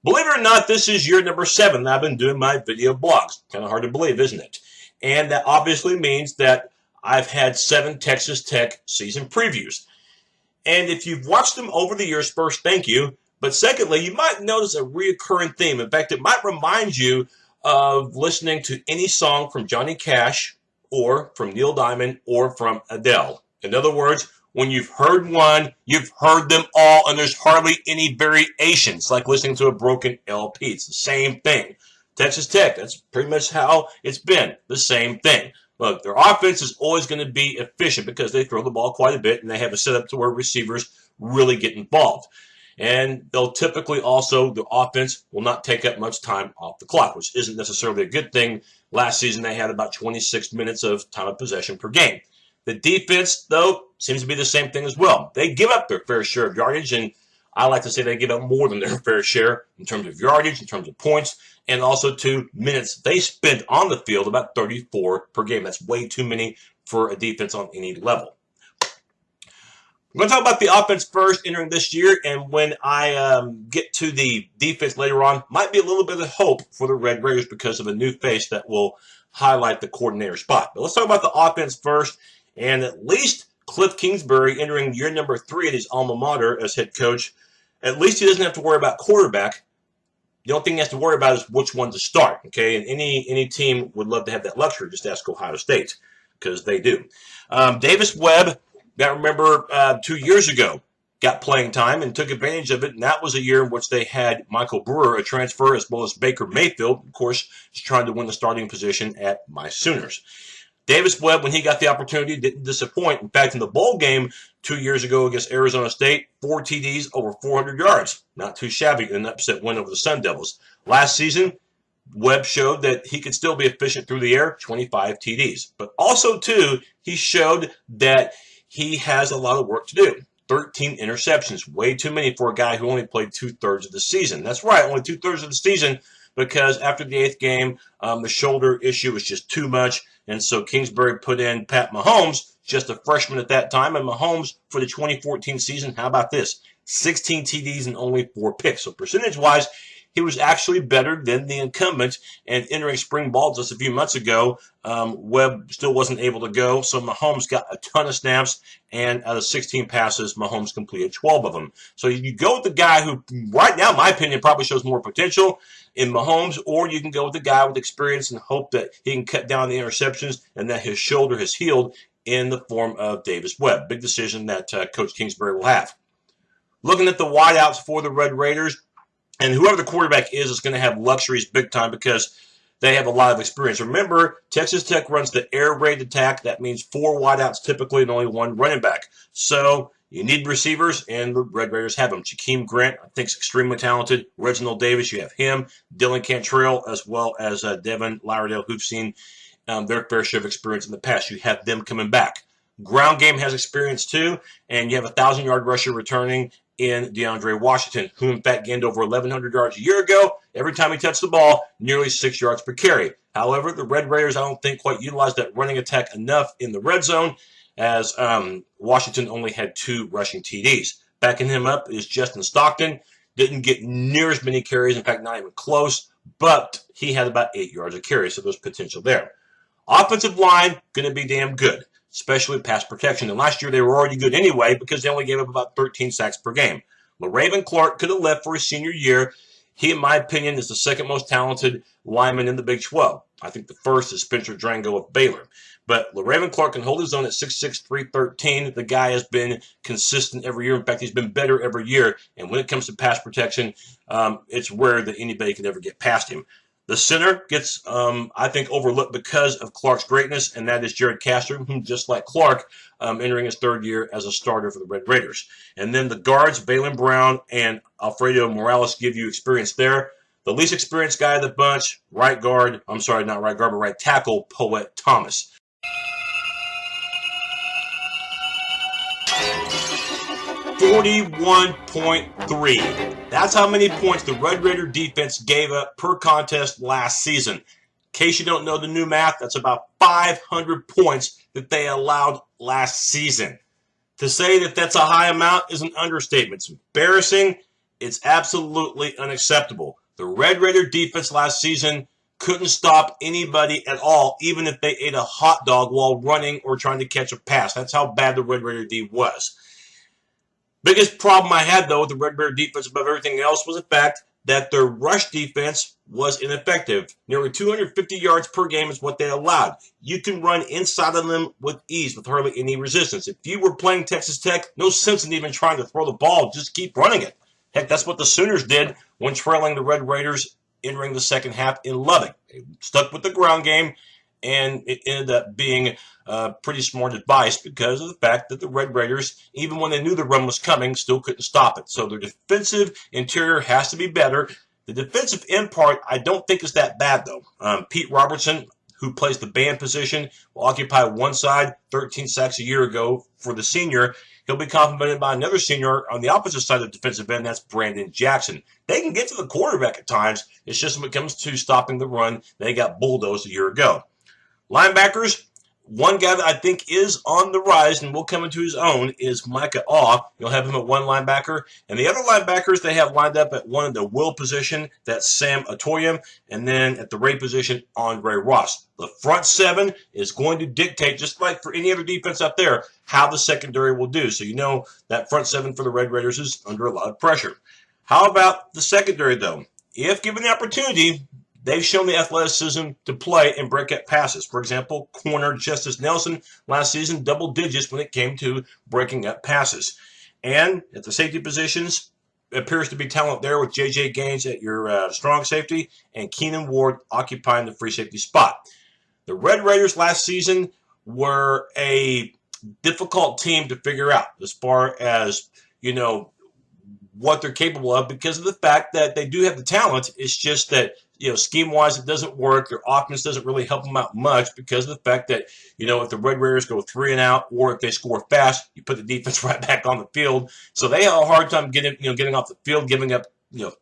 Believe it or not, this is year number 7 that I've been doing my video blogs. Kind of hard to believe, isn't it? And that obviously means that I've had 7 Texas Tech season previews. And if you've watched them over the years, first, thank you. But secondly, you might notice a recurring theme. In fact, it might remind you of listening to any song from Johnny Cash or from Neil Diamond or from Adele. In other words, when you've heard one, you've heard them all, and there's hardly any variations, like listening to a broken LP. It's the same thing. Texas Tech, that's pretty much how it's been, the same thing. Look, their offense is always going to be efficient because they throw the ball quite a bit, and they have a setup to where receivers really get involved. And they'll typically also, the offense will not take up much time off the clock, which isn't necessarily a good thing. Last season, they had about 26 minutes of time of possession per game. The defense, though, seems to be the same thing as well. They give up their fair share of yardage, and I like to say they give up more than their fair share in terms of yardage, in terms of points, and also to minutes they spent on the field, about 34 per game. That's way too many for a defense on any level. I'm going to talk about the offense first entering this year, and when I get to the defense later on, might be a little bit of hope for the Red Raiders because of a new face that will highlight the coordinator spot. But let's talk about the offense first, and at least Kliff Kingsbury entering year number 3 at his alma mater as head coach, at least he doesn't have to worry about quarterback. The only thing he has to worry about is which one to start, okay? And any team would love to have that luxury. Just ask Ohio State, because they do. Davis Webb, got to remember 2 years ago, got playing time and took advantage of it, and that was a year in which they had Michael Brewer, a transfer, as well as Baker Mayfield, of course, is trying to win the starting position at my Sooners. Davis Webb, when he got the opportunity, didn't disappoint. In fact, in the bowl game 2 years ago against Arizona State, 4 TDs, over 400 yards. Not too shabby in an upset win over the Sun Devils. Last season, Webb showed that he could still be efficient through the air, 25 TDs. But also, too, he showed that he has a lot of work to do. 13 interceptions, way too many for a guy who only played 2/3 of the season. That's right, only 2/3 of the season, because after the 8th game, the shoulder issue was just too much, and so Kingsbury put in Pat Mahomes, just a freshman at that time, and Mahomes for the 2014 season, how about this? 16 TDs and only 4 picks. So percentage-wise, he was actually better than the incumbent, and entering spring ball just a few months ago, Webb still wasn't able to go, so Mahomes got a ton of snaps, and out of 16 passes, Mahomes completed 12 of them. So you go with the guy who, right now, in my opinion, probably shows more potential in Mahomes, or you can go with the guy with experience and hope that he can cut down the interceptions and that his shoulder has healed in the form of Davis Webb. Big decision that Coach Kingsbury will have. Looking at the wideouts for the Red Raiders, and whoever the quarterback is going to have luxuries big time because they have a lot of experience. Remember, Texas Tech runs the air raid attack. That means 4 wideouts typically and only 1 running back. So you need receivers, and the Red Raiders have them. Jakeem Grant, I think, is extremely talented. Reginald Davis, you have him. Dylan Cantrell, as well as Devin Lauerdale, who've seen their fair share of experience in the past. You have them coming back. Ground game has experience too, and you have a 1,000-yard rusher returning in DeAndre Washington, who in fact gained over 1,100 yards a year ago. Every time he touched the ball, nearly 6 yards per carry. However, the Red Raiders, I don't think, quite utilized that running attack enough in the red zone, as Washington only had 2 rushing TDs. Backing him up is Justin Stockton. Didn't get near as many carries, in fact, not even close, but he had about 8 yards a carry, so there's potential there. Offensive line, going to be damn good, especially pass protection. And last year they were already good anyway because they only gave up about 13 sacks per game. LaRaven Clark could have left for his senior year. He, in my opinion, is the second most talented lineman in the Big 12. I think the first is Spencer Drango of Baylor. But LaRaven Clark can hold his own at 6'6", 313. The guy has been consistent every year. In fact, he's been better every year. And when it comes to pass protection, it's rare that anybody can ever get past him. The center gets, I think, overlooked because of Clark's greatness, and that is Jared Castro, who, just like Clark, entering his 3rd year as a starter for the Red Raiders. And then the guards, Baylon Brown and Alfredo Morales, give you experience there. The least experienced guy of the bunch, right tackle, Poet Thomas. 41.3. That's how many points the Red Raider defense gave up per contest last season. In case you don't know the new math, that's about 500 points that they allowed last season. To say that that's a high amount is an understatement. It's embarrassing. It's absolutely unacceptable. The Red Raider defense last season couldn't stop anybody at all, even if they ate a hot dog while running or trying to catch a pass. That's how bad the Red Raider D was. Biggest problem I had, though, with the Red Raider defense above everything else was the fact that their rush defense was ineffective. Nearly 250 yards per game is what they allowed. You can run inside of them with ease, with hardly any resistance. If you were playing Texas Tech, no sense in even trying to throw the ball. Just keep running it. Heck, that's what the Sooners did when trailing the Red Raiders entering the second half in Lubbock. They stuck with the ground game, and it ended up being pretty smart advice because of the fact that the Red Raiders, even when they knew the run was coming, still couldn't stop it. So their defensive interior has to be better. The defensive end part, I don't think is that bad, though. Pete Robertson, who plays the band position, will occupy one side, 13 sacks a year ago for the senior. He'll be complemented by another senior on the opposite side of the defensive end. That's Brandon Jackson. They can get to the quarterback at times. It's just when it comes to stopping the run, they got bulldozed a year ago. Linebackers, one guy that I think is on the rise and will come into his own is Micah Awe. You'll have him at one linebacker. And the other linebackers they have lined up at one of the will position, that's Sam Atoyam. And then at the Ray position, Andre Ross. The front seven is going to dictate, just like for any other defense out there, how the secondary will do. So you know that front seven for the Red Raiders is under a lot of pressure. How about the secondary, though? If given the opportunity, they've shown the athleticism to play and break up passes. For example, corner Justice Nelson last season, double digits when it came to breaking up passes. And at the safety positions, it appears to be talent there with J.J. Gaines at your strong safety and Keenan Ward occupying the free safety spot. The Red Raiders last season were a difficult team to figure out as far as, what they're capable of because of the fact that they do have the talent. It's just that, scheme-wise, it doesn't work. Their offense doesn't really help them out much because of the fact that, if the Red Raiders go 3 and out or if they score fast, you put the defense right back on the field. So they have a hard time getting off the field, giving up,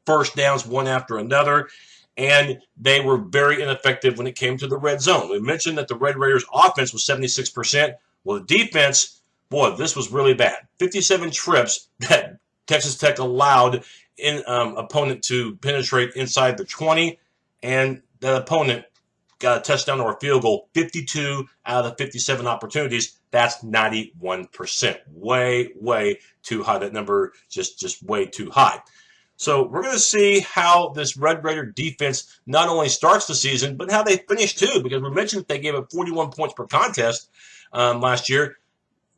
first downs one after another. And they were very ineffective when it came to the red zone. We mentioned that the Red Raiders' offense was 76%. Well, the defense, boy, this was really bad. 57 trips that Texas Tech allowed an opponent to penetrate inside the 20, and that opponent got a touchdown or a field goal 52 out of the 57 opportunities. That's 91%. Way, way too high. That number just way too high. So we're going to see how this Red Raider defense not only starts the season, but how they finish too, because we mentioned that they gave up 41 points per contest last year.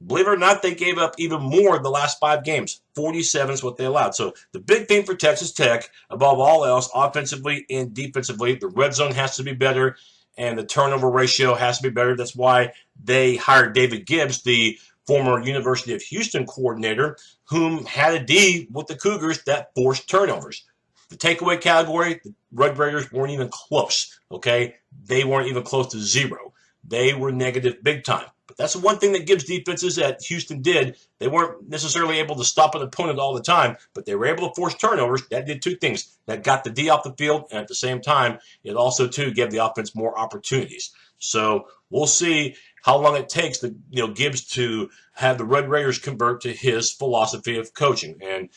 Believe it or not, they gave up even more the last 5 games. 47 is what they allowed. So the big thing for Texas Tech, above all else, offensively and defensively, the red zone has to be better, and the turnover ratio has to be better. That's why they hired David Gibbs, the former University of Houston coordinator, whom had a D with the Cougars that forced turnovers. The takeaway category, the Red Raiders weren't even close, okay? They weren't even close to 0. They were negative big time. But that's the one thing that Gibbs defenses at Houston did. They weren't necessarily able to stop an opponent all the time, but they were able to force turnovers. That did 2 things. That got the D off the field, and at the same time, it also, too, gave the offense more opportunities. So we'll see how long it takes the Gibbs to have the Red Raiders convert to his philosophy of coaching and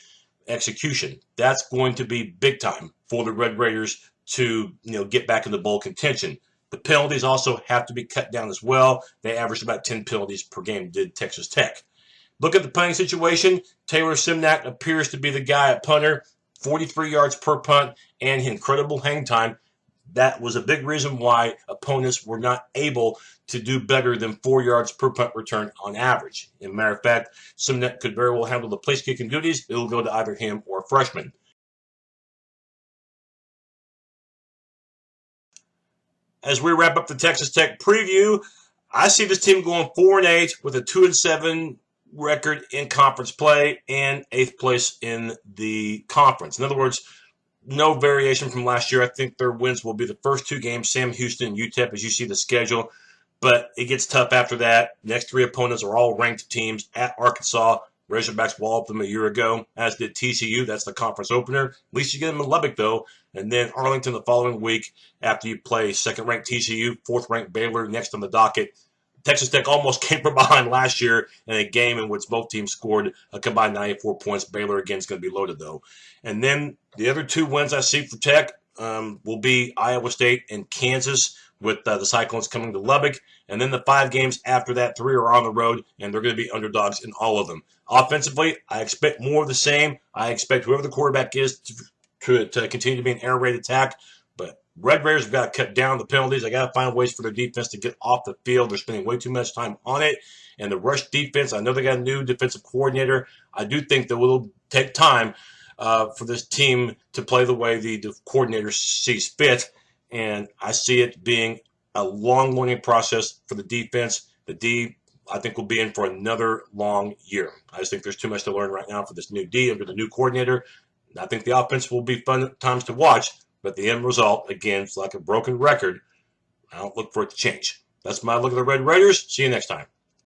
execution. That's going to be big time for the Red Raiders to get back into bowl contention. The penalties also have to be cut down as well. They averaged about 10 penalties per game, did Texas Tech. Look at the punting situation. Taylor Simnak appears to be the guy at punter. 43 yards per punt and incredible hang time. That was a big reason why opponents were not able to do better than 4 yards per punt return on average. As a matter of fact, Simnak could very well handle the place kicking duties. It'll go to either him or a freshman. As we wrap up the Texas Tech preview, I see this team going 4-8 with a 2-7 record in conference play and 8th place in the conference. In other words, no variation from last year. I think their wins will be the first 2 games, Sam Houston and UTEP, as you see the schedule. But it gets tough after that. Next 3 opponents are all ranked teams at Arkansas, Razorbacks walloped them a year ago, as did TCU. That's the conference opener. At least you get them in Lubbock, though. And then Arlington the following week after you play second-ranked TCU, fourth-ranked Baylor next on the docket. Texas Tech almost came from behind last year in a game in which both teams scored a combined 94 points. Baylor, again, is going to be loaded, though. And then the other two wins I see for Tech will be Iowa State and Kansas, with the Cyclones coming to Lubbock. And then the 5 games after that, 3 are on the road, and they're going to be underdogs in all of them. Offensively, I expect more of the same. I expect whoever the quarterback is to continue to be an air raid attack. But Red Raiders have got to cut down the penalties. They got to find ways for their defense to get off the field. They're spending way too much time on it. And the rush defense, I know they got a new defensive coordinator. I do think that it will take time for this team to play the way the coordinator sees fit. And I see it being a long learning process for the defense. The D, I think, will be in for another long year. I just think there's too much to learn right now for this new D under the new coordinator. I think the offense will be fun at times to watch, but the end result, again, is like a broken record. I don't look for it to change. That's my look at the Red Raiders. See you next time.